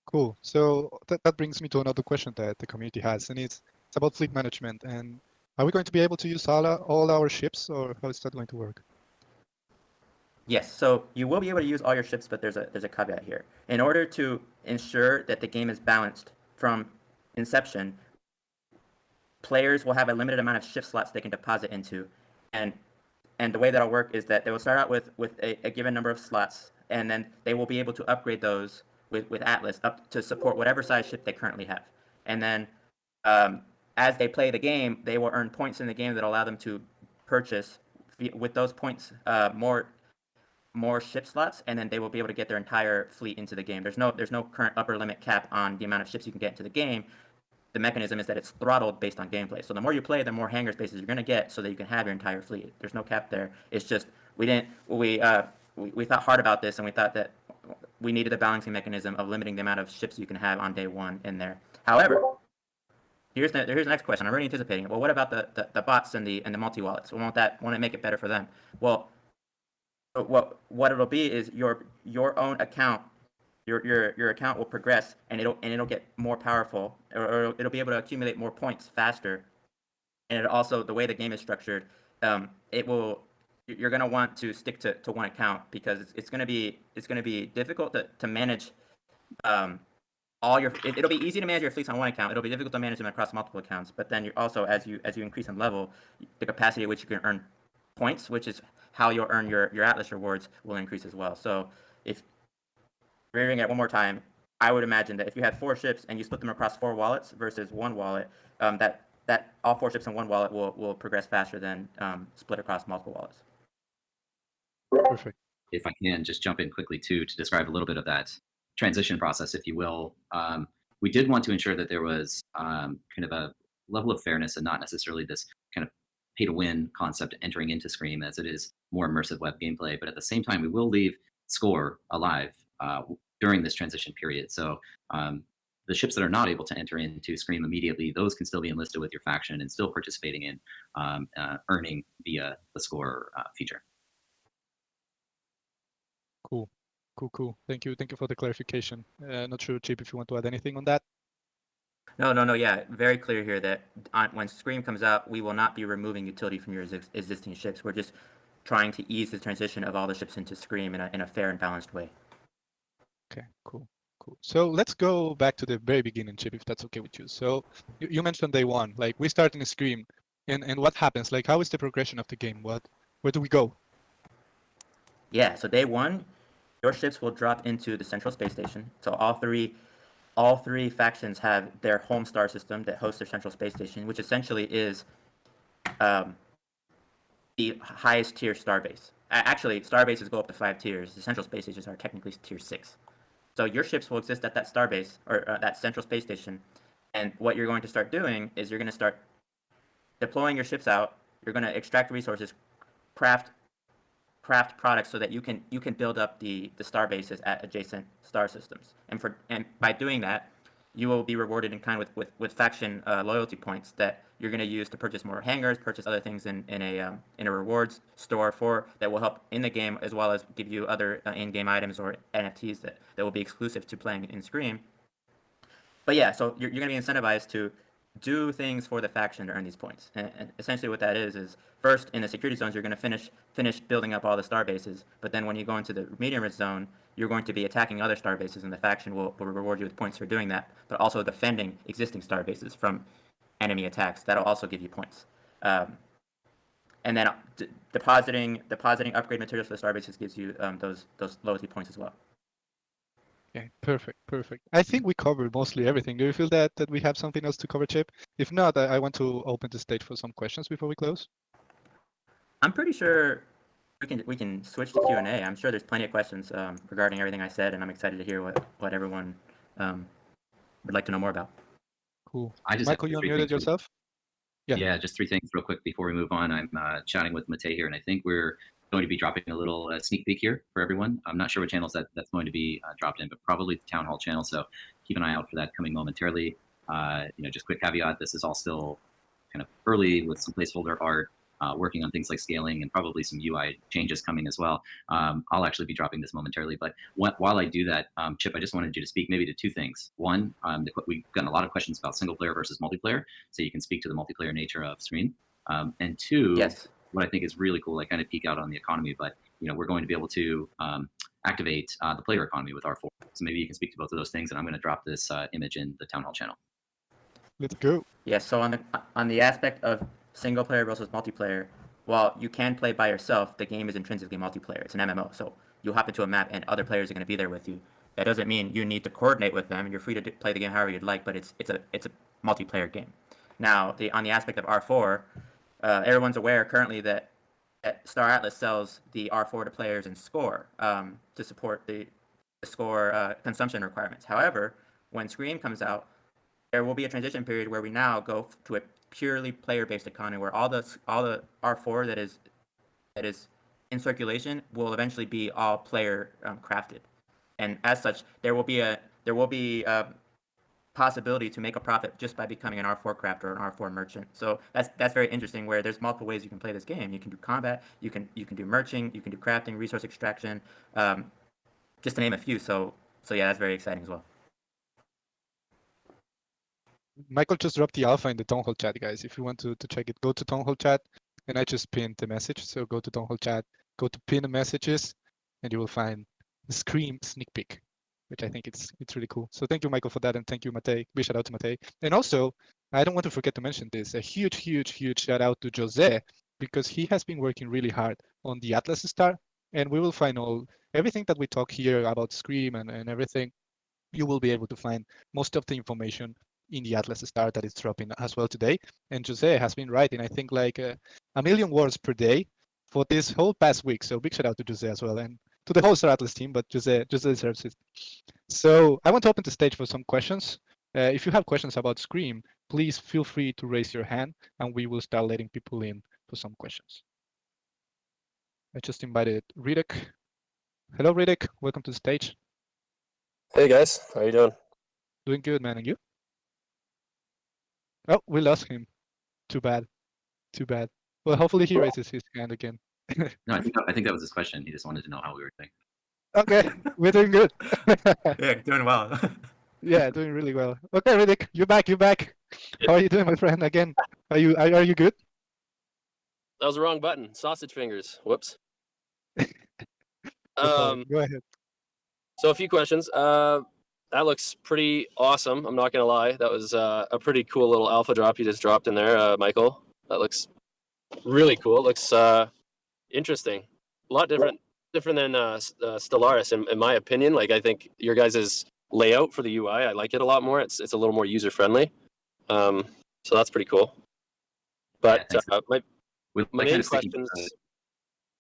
Cool. So that brings me to another question that the community has, and it's about fleet management. And are we going to be able to use all our ships, or how is that going to work? Yes, so you will be able to use all your ships, but there's a caveat here. In order to ensure that the game is balanced from inception, players will have a limited amount of ship slots they can deposit into, and the way that'll work is that they will start out with a given number of slots, and then they will be able to upgrade those with Atlas up to support whatever size ship they currently have. And then as they play the game, they will earn points in the game that allow them to purchase with those points more ship slots, and then they will be able to get their entire fleet into the game. There's no current upper limit cap on the amount of ships you can get into the game. The mechanism is that it's throttled based on gameplay. So the more you play, the more hangar spaces you're going to get, so that you can have your entire fleet. There's no cap there. It's just we thought hard about this, and we thought that we needed a balancing mechanism of limiting the amount of ships you can have on day one in there. However, here's the next question. I'm already anticipating it. Well, what about the bots and the multi wallets? Won't it make it better for them? Well, what it'll be is your own account. Your account will progress, and it'll get more powerful, or it'll be able to accumulate more points faster. And it also, the way the game is structured, you're gonna want to stick to one account, because it's gonna be difficult to manage it'll be easy to manage your fleets on one account. It'll be difficult to manage them across multiple accounts. But then you also, as you increase in level, the capacity at which you can earn points, which is how you'll earn your Atlas rewards, will increase as well. So if reading it one more time, I would imagine that if you had 4 ships and you split them across 4 wallets versus 1 wallet, that all 4 ships in 1 wallet will progress faster than split across multiple wallets. Perfect. If I can just jump in quickly too to describe a little bit of that transition process, if you will. We did want to ensure that there was kind of a level of fairness, and not necessarily this kind of pay to win concept entering into Scream, as it is more immersive web gameplay. But at the same time, we will leave score alive during this transition period. So the ships that are not able to enter into Scream immediately, those can still be enlisted with your faction and still participating in earning via the score feature. Cool. Thank you for the clarification. Not sure, Chip, if you want to add anything on that. No. Yeah, very clear here that when Scream comes out, we will not be removing utility from your existing ships. We're just trying to ease the transition of all the ships into Scream in a fair and balanced way. Okay, cool. So let's go back to the very beginning, Chip, if that's okay with you. So you mentioned day one, like we start in a Scream, and what happens? Like, how is the progression of the game? Where do we go? Yeah, so day one, your ships will drop into the central space station. So all three factions have their home star system that hosts their central space station, which essentially is the highest tier starbase. Actually, starbases go up to 5 tiers. The central space stations are technically tier 6. So your ships will exist at that starbase, or that central space station. And what you're going to start doing is you're going to start deploying your ships out. You're going to extract resources, craft products, so that you can build up the star bases at adjacent star systems. And by doing that, you will be rewarded in kind with faction loyalty points that you're going to use to purchase more hangars, purchase other things in a rewards store that will help in the game, as well as give you other in-game items or NFTs that will be exclusive to playing in Scream. But yeah, so you're going to be incentivized to do things for the faction to earn these points. And essentially what that is first, in the security zones, you're going to finish building up all the star bases. But then when you go into the medium risk zone, you're going to be attacking other star bases, and the faction will reward you with points for doing that, but also defending existing star bases from enemy attacks. That'll also give you points. And then depositing upgrade materials for the star bases gives you those loyalty points as well. Okay, perfect. I think we covered mostly everything. Do you feel that we have something else to cover, Chip? If not, I want to open the stage for some questions before we close. I'm pretty sure we can switch to Q&A. I'm sure there's plenty of questions regarding everything I said, and I'm excited to hear what everyone would like to know more about. Cool. I just Michael, have you three unmuted things yourself? Yeah. Yeah, just three things real quick before we move on. I'm chatting with Matei here, and I think we're going to be dropping a little sneak peek here for everyone. I'm not sure what channels that's going to be dropped in, but probably the Townhall channel. So keep an eye out for that coming momentarily. Just quick caveat: this is all still kind of early with some placeholder art, working on things like scaling and probably some UI changes coming as well. I'll actually be dropping this momentarily. But while I do that, Chip, I just wanted you to speak maybe to two things. One, we've gotten a lot of questions about single player versus multiplayer, so you can speak to the multiplayer nature of Scream. And two, Yes. what I think is really cool, I kind of peek out on the economy, but we're going to be able to activate the player economy with R4. So maybe you can speak to both of those things, and I'm going to drop this image in the Townhall channel. Let's go. Yes. So on the aspect of single player versus multiplayer, while you can play by yourself, the game is intrinsically multiplayer. It's an MMO, so you'll hop into a map and other players are going to be there with you. That doesn't mean you need to coordinate with them. You're free to play the game however you'd like, but it's a multiplayer game. Now, on the aspect of R4, everyone's aware currently that Star Atlas sells the R4 to players in Score to support the Score consumption requirements. However, when Scream comes out, there will be a transition period where we now go to a purely player-based economy where all the R4 that is in circulation will eventually be all player crafted, and as such, there will be a possibility to make a profit just by becoming an R4 crafter or an R4 merchant. So that's very interesting. Where there's multiple ways you can play this game. You can do combat, you can do merching, you can do crafting, resource extraction, just to name a few. So yeah, that's very exciting as well. Michael just dropped the alpha in the Townhall chat, guys. If you want to check it, go to Townhall chat, and I just pinned the message. So go to Townhall chat, go to pin messages, and you will find the Scream sneak peek, which I think it's really cool. So thank you, Michael, for that, and thank you, Matei. Big shout out to Matei. And also, I don't want to forget to mention this. A huge shout out to Jose, because he has been working really hard on the Atlas Star, and we will find everything that we talk here about Scream and everything. You will be able to find most of the information in the Atlas Star that is dropping as well today. And Jose has been writing, I think, like a million words per day for this whole past week. So big shout out to Jose as well, and to the whole Star Atlas team, but Jose deserves it. So I want to open the stage for some questions. If you have questions about Scream, please feel free to raise your hand, and we will start letting people in for some questions. I just invited Riddick. Hello, Riddick. Welcome to the stage. Hey guys, how you doing? Doing good, man. And you? Oh, we lost him. Too bad. Well, hopefully he raises his hand again. No, I think that was his question. He just wanted to know how we were doing. Okay, we're doing good. Yeah, doing well. Yeah, doing really well. Okay, Riddick, you're back. How are you doing, my friend? Again, are you good? That was the wrong button. Sausage fingers. Whoops. Go ahead. So a few questions. That looks pretty awesome. I'm not gonna lie. That was a pretty cool little alpha drop you just dropped in there, Michael. That looks really cool. It looks interesting. A lot different than Stellaris, in my opinion. Like I think your guys' layout for the UI, I like it a lot more. It's a little more user friendly. So that's pretty cool. But Yeah, my main questions.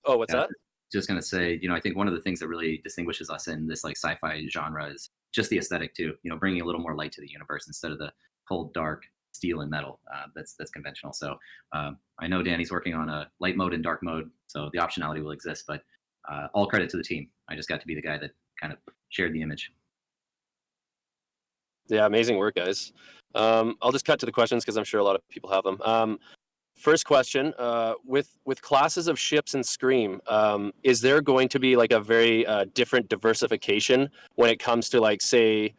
Oh, what's that? Just going to say, I think one of the things that really distinguishes us in this like sci-fi genre is just the aesthetic too. Bringing a little more light to the universe instead of the cold, dark steel and metal that's conventional. So I know Danny's working on a light mode and dark mode, so the optionality will exist. But all credit to the team. I just got to be the guy that kind of shared the image. Yeah, amazing work, guys. I'll just cut to the questions because I'm sure a lot of people have them. First question, with classes of ships in Scream, is there going to be like a very different diversification when it comes to like, say,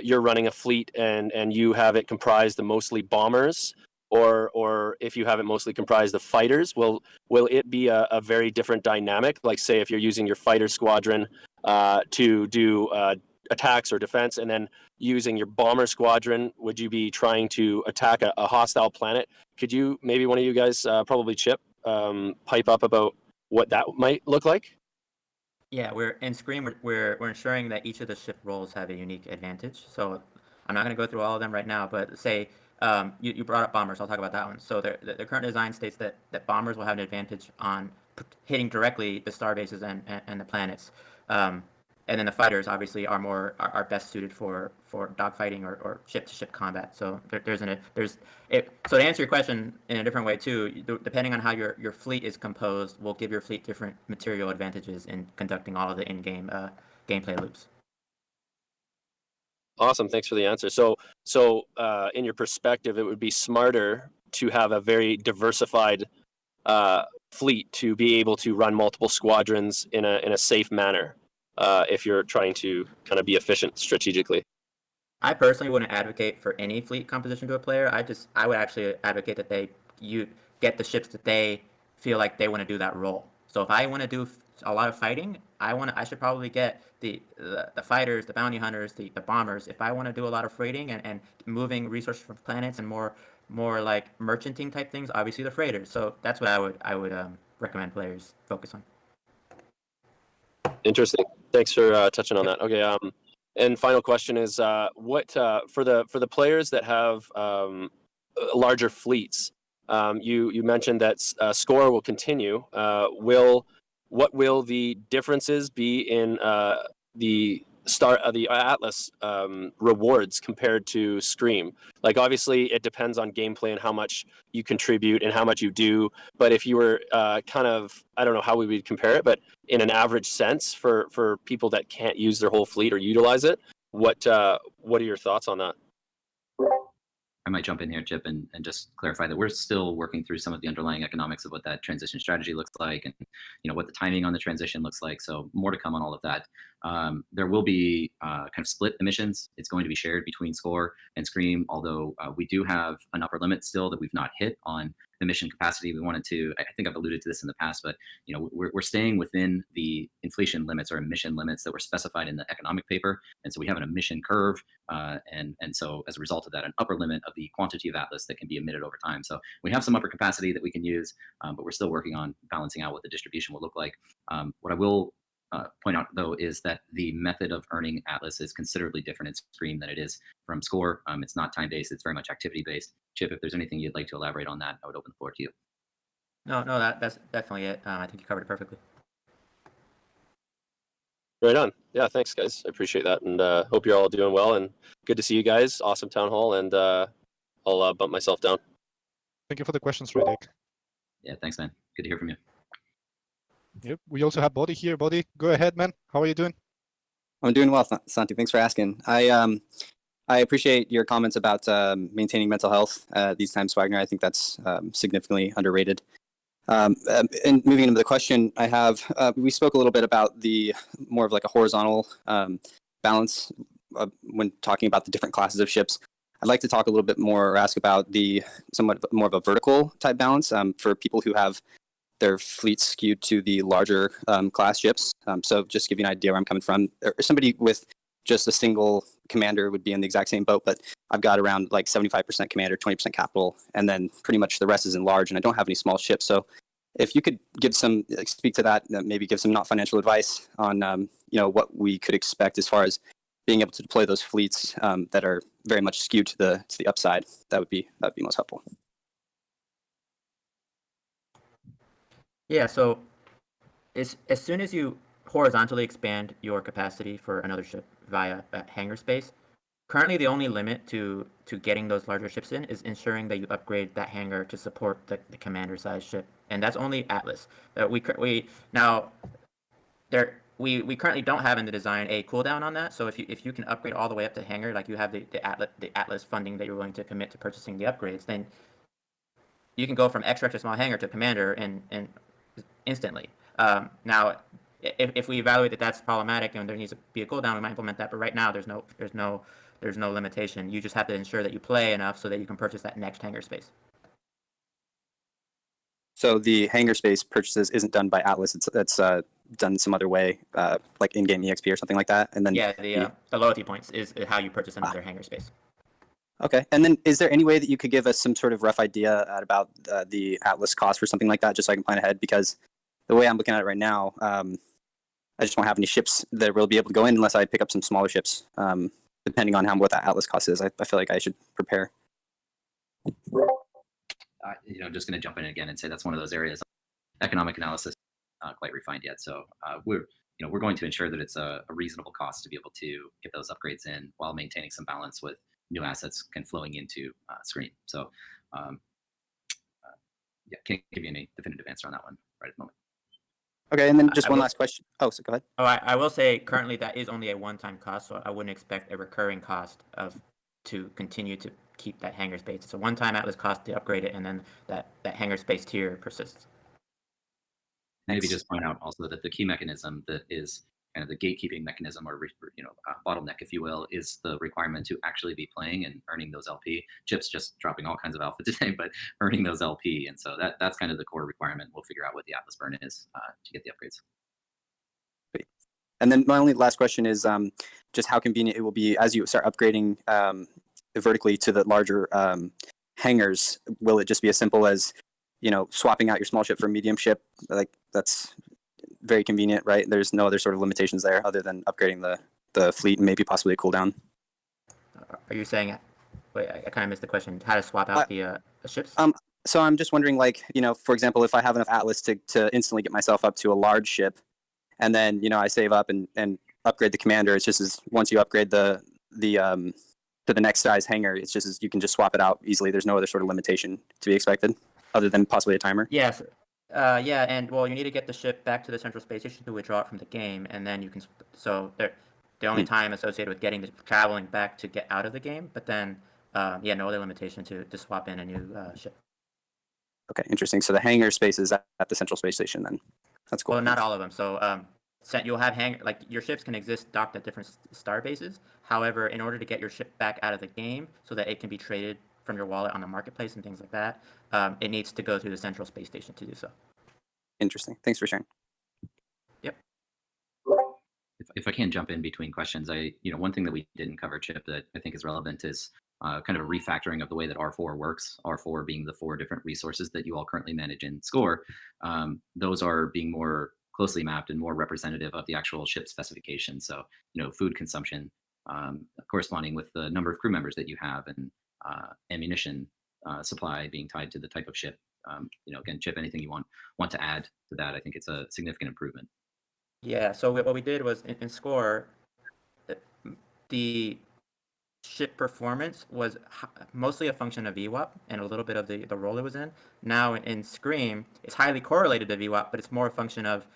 you're running a fleet and you have it comprised of mostly bombers, or if you have it mostly comprised of fighters, will it be a very different dynamic? Like say if you're using your fighter squadron to do attacks or defense, and then using your bomber squadron, would you be trying to attack a hostile planet? Could you, maybe one of you guys, probably Chip, pipe up about what that might look like? Yeah, we're in Scream. We're ensuring that each of the ship roles have a unique advantage. So I'm not going to go through all of them right now, but say you brought up bombers. I'll talk about that one. So the current design states that bombers will have an advantage on hitting directly the star bases and the planets. And then the fighters obviously are best suited for dogfighting or ship to ship combat. So so to answer your question in a different way too, depending on how your fleet is composed, will give your fleet different material advantages in conducting all of the in-game gameplay loops. Awesome, thanks for the answer. So in your perspective, it would be smarter to have a very diversified fleet to be able to run multiple squadrons in a safe manner. If you're trying to kind of be efficient strategically. I personally wouldn't advocate for any fleet composition to a player. I would actually advocate that you get the ships that they feel like they want to do that role. So if I want to do a lot of fighting, I should probably get the fighters, the bounty hunters, the bombers. If I want to do a lot of freighting and moving resources from planets and more like merchanting type things, obviously the freighters. So that's what I would recommend players focus on. Interesting. Thanks for touching on that. Okay. And final question is, what for the players that have larger fleets? You mentioned that score will continue. What will the differences be in the Atlas rewards compared to Scream? Like, obviously, it depends on gameplay and how much you contribute and how much you do. But if you were kind of, I don't know how we would compare it, but in an average sense for people that can't use their whole fleet or utilize it, what are your thoughts on that? I might jump in here, Chip, and just clarify that we're still working through some of the underlying economics of what that transition strategy looks like, and what the timing on the transition looks like. So more to come on all of that. There will be kind of split emissions. It's going to be shared between Score and Scream, although we do have an upper limit still that we've not hit on emission capacity. We wanted to, I think I've alluded to this in the past, but we're staying within the inflation limits or emission limits that were specified in the economic paper. And so we have an emission curve. And so as a result of that, an upper limit of the quantity of Atlas that can be emitted over time. So we have some upper capacity that we can use, but we're still working on balancing out what the distribution will look like. What I will point out, though, is that the method of earning Atlas is considerably different in Scream than it is from Score. It's not time-based. It's very much activity-based. Chip, if there's anything you'd like to elaborate on that, I would open the floor to you. No, that's definitely it. I think you covered it perfectly. Right on. Yeah, thanks, guys. I appreciate that, and hope you're all doing well. And good to see you guys. Awesome town hall, and I'll bump myself down. Thank you for the questions, Riddick. Yeah, thanks, man. Good to hear from you. Yep. We also have Bodhi here. Bodhi, go ahead, man. How are you doing? I'm doing well, Santi. Thanks for asking. I appreciate your comments about maintaining mental health these times, Wagner. I think that's significantly underrated. And moving into the question I have, we spoke a little bit about the more of like a horizontal balance when talking about the different classes of ships. I'd like to talk a little bit more or ask about the somewhat more of a vertical type balance for people who have their fleets skewed to the larger class ships. So just to give you an idea where I'm coming from, or somebody with just a single commander would be in the exact same boat, but I've got around like 75% commander, 20% capital, and then pretty much the rest is in large, and I don't have any small ships. So if you could give speak to that, maybe give some not financial advice on what we could expect as far as being able to deploy those fleets that are very much skewed to the upside, that would be most helpful. Yeah, so as soon as you horizontally expand your capacity for another ship via hangar space, currently the only limit to getting those larger ships in is ensuring that you upgrade that hangar to support the commander size ship, and that's only Atlas. We currently don't have in the design a cooldown on that. So if you can upgrade all the way up to hangar, like you have the Atlas funding that you're willing to commit to purchasing the upgrades, then you can go from extra small hangar to commander and instantly. Now, if we evaluate that that's problematic and there needs to be a cooldown, we might implement that. But right now, there's no limitation. You just have to ensure that you play enough so that you can purchase that next hangar space. So the hangar space purchases isn't done by Atlas. It's done some other way, like in-game EXP or something like that. And then the loyalty points is how you purchase another hangar space. Okay. And then is there any way that you could give us some sort of rough idea about the Atlas cost for something like that, just so I can plan ahead? Because the way I'm looking at it right now, I just won't have any ships that will be able to go in unless I pick up some smaller ships. Depending on what that Atlas cost is, I feel like I should prepare. Just going to jump in again and say that's one of those areas of economic analysis quite refined yet. So we're going to ensure that it's a reasonable cost to be able to get those upgrades in while maintaining some balance with new assets flowing into Screen. So yeah, can't give you any definitive answer on that one right at the moment. Okay, and then just one last question. Oh, so go ahead. Oh, I will say currently that is only a one-time cost, so I wouldn't expect a recurring cost to continue to keep that hangar space. It's a one-time Atlas cost to upgrade it, and then that hangar space tier persists. Maybe just point out also that the key mechanism that is kind of the gatekeeping mechanism, or bottleneck, if you will, is the requirement to actually be playing and earning those LP. Chip's just dropping all kinds of alpha today, but earning those LP, and so that's kind of the core requirement. We'll figure out what the Atlas burn is to get the upgrades. And then my only last question is just how convenient it will be as you start upgrading vertically to the larger hangars. Will it just be as simple as swapping out your small ship for a medium ship? Like that's very convenient, right? There's no other sort of limitations there other than upgrading the fleet and maybe possibly a cooldown. Are you saying? Wait, I kind of missed the question. How to swap out the ships? So I'm just wondering, like, for example, if I have enough Atlas to instantly get myself up to a large ship, and then I save up and upgrade the commander. It's just as once you upgrade the to the next size hangar, it's just as you can just swap it out easily. There's no other sort of limitation to be expected other than possibly a timer. Yes. Yeah, and well, you need to get the ship back to the central space station to withdraw it from the game, and then you can. So the only time associated with traveling back to get out of the game, but then no other limitation to swap in a new ship. Okay, interesting. So the hangar space is at the central space station then. That's cool. Well, not all of them. So you'll have your ships can exist docked at different star bases. However, in order to get your ship back out of the game so that it can be traded from your wallet on the marketplace and things like that, it needs to go through the central space station to do so. Interesting. Thanks for sharing. Yep. If I can jump in between questions, one thing that we didn't cover, Chip, that I think is relevant is kind of a refactoring of the way that R4 works. R4 being the 4 different resources that you all currently manage in Score. Those are being more closely mapped and more representative of the actual ship specification. So, food consumption corresponding with the number of crew members that you have, and ammunition supply being tied to the type of ship. Again, Chip, anything you want to add to that? I think it's a significant improvement. Yeah. So what we did was in Score, the ship performance was mostly a function of VWAP and a little bit of the role it was in. Now in Scream, it's highly correlated to VWAP, but it's more a function of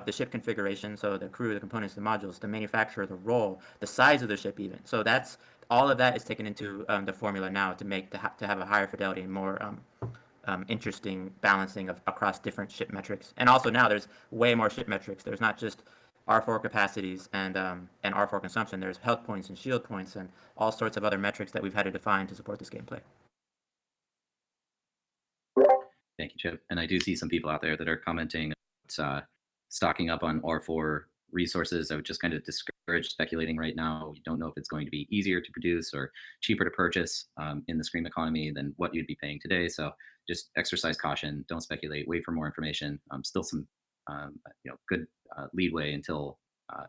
the ship configuration, so the crew, the components, the modules, the manufacturer, the role, the size of the ship even. So that's all of that is taken into the formula now to have a higher fidelity and more interesting balancing across different ship metrics. And also now there's way more ship metrics. There's not just R4 capacities and R4 consumption. There's health points and shield points and all sorts of other metrics that we've had to define to support this gameplay. Thank you, Chip. And I do see some people out there that are commenting stocking up on R4 resources. I would just kind of discourage speculating right now. You don't know if it's going to be easier to produce or cheaper to purchase in the Scream economy than what you'd be paying today. So just exercise caution. Don't speculate. Wait for more information. Still some good leadway until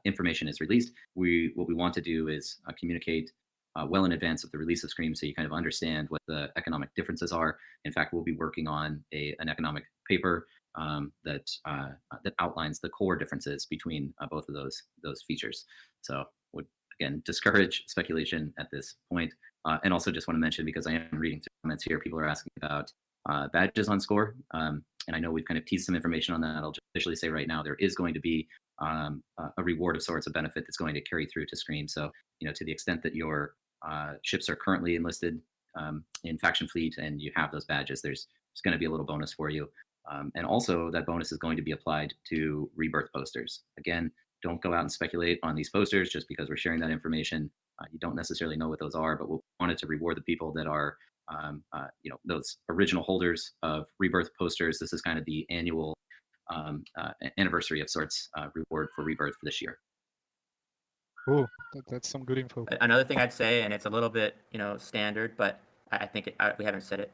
information is released. What we want to do is communicate well in advance of the release of Scream, so you kind of understand what the economic differences are. In fact, we'll be working on an economic paper that outlines the core differences between both of those features. So would again discourage speculation at this point. And also just want to mention, because I am reading through comments here, people are asking about badges on Score. And I know we've kind of teased some information on that. I'll just officially say right now there is going to be a reward of sorts, a benefit that's going to carry through to Scream. So to the extent that your ships are currently enlisted in Faction Fleet and you have those badges, there's going to be a little bonus for you. And also that bonus is going to be applied to rebirth posters. Again, don't go out and speculate on these posters just because we're sharing that information. You don't necessarily know what those are, but we wanted to reward the people that are those original holders of rebirth posters. This is kind of the annual anniversary of sorts reward for rebirth for this year. Cool. That's some good info. Another thing I'd say, and it's a little bit standard, but I think we haven't said it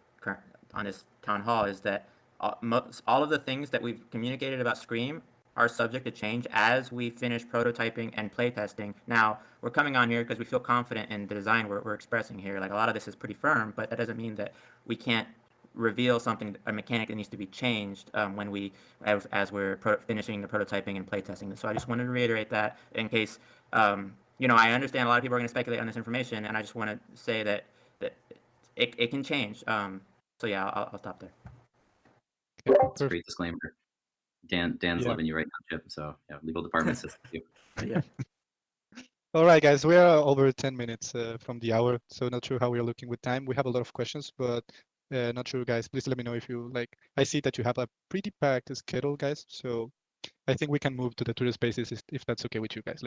on this town hall, is that all of the things that we've communicated about Scream are subject to change as we finish prototyping and playtesting. Now, we're coming on here because we feel confident in the design we're expressing here. Like, a lot of this is pretty firm, but that doesn't mean that we can't reveal something, a mechanic that needs to be changed when we, as we're finishing the prototyping and playtesting. So I just wanted to reiterate that in case, you know, I understand a lot of people are going to speculate on this information, and I just want to say that it can change. So yeah, I'll stop there. Okay, It's a great disclaimer. Dan's Yeah. living you right now, Chip. So yeah, legal department says you. Yeah. All right, guys, we are over 10 minutes from the hour, so not sure how we are looking with time. We have a lot of questions, but not sure, guys. Please let me know if you like. I see that you have a pretty packed schedule, guys, so I think we can move to the Twitter Spaces if that's okay with you guys.